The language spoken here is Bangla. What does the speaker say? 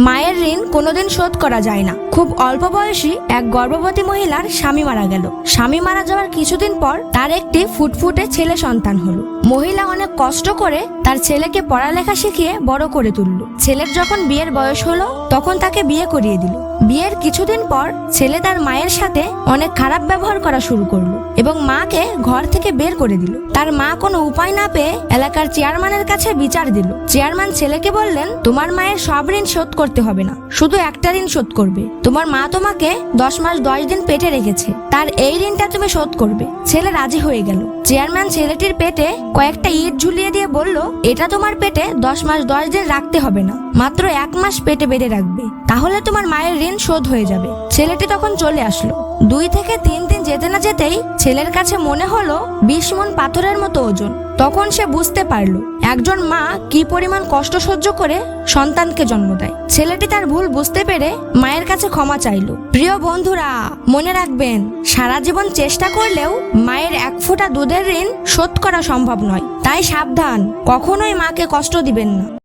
মায়ের ঋণ কোনোদিন শোধ করা যায় না। খুব অল্প বয়সী এক গর্ভবতী মহিলার স্বামী মারা গেল। স্বামী মারা যাওয়ার কিছুদিন পর তার একটি ফুটফুটে ছেলে সন্তান হলো। মহিলা অনেক কষ্ট করে তার ছেলেকে পড়ালেখা শিখিয়ে বড় করে তুলল। ছেলের যখন বিয়ের বয়স হলো তখন তাকে বিয়ে করিয়ে দিল। বিয়ের কিছুদিন পর ছেলে তার মায়ের সাথে অনেক খারাপ ব্যবহার করা শুরু করলো এবং মাকে ঘর থেকে বের করে দিল। তার মা কোনো উপায় না পেয়ে এলাকার চেয়ারম্যানের কাছে বিচার দিল। চেয়ারম্যান ছেলেকে বললেন, তোমার মায়ের সব ঋণ শোধ করতে হবে না, শুধু একটা ঋণ শোধ করবে। তোমার মা তোমাকে 10 মাস 10 দিন পেটে রেখেছে, তার এই ঋণটা তুমি শোধ করবে। ছেলে রাজি হয়ে গেল। চেয়ারম্যান ছেলেটির পেটে কয়েকটা ইট ঝুলিয়ে দিয়ে বলল, এটা তোমার পেটে 10 মাস 10 দিন রাখতে হবে না, মাত্র 1 মাস পেটে বেঁধে রাখবে, তাহলে তোমার মায়ের ঋণ শোধ হয়ে যাবে। ছেলেটি তখন চলে আসলো। 2 থেকে 3 দিন যেতে না যেতেই ছেলের কাছে মনে হলো 20 মণ পাথরের মতো ওজন। তখন সে বুঝতে পারলো একজন মা কি পরিমাণ কষ্ট সহ্য করে সন্তানকে জন্ম দেয়। ছেলেটি তার ভুল বুঝতে পেরে মায়ের কাছে ক্ষমা চাইলো। প্রিয় বন্ধুরা, মনে রাখবেন, সারা জীবন চেষ্টা করলেও মায়ের 1 ফোঁটা দুধের ঋণ শোধ করা সম্ভব নয়। তাই সাবধান, কখনোই মাকে কষ্ট দিবেন না।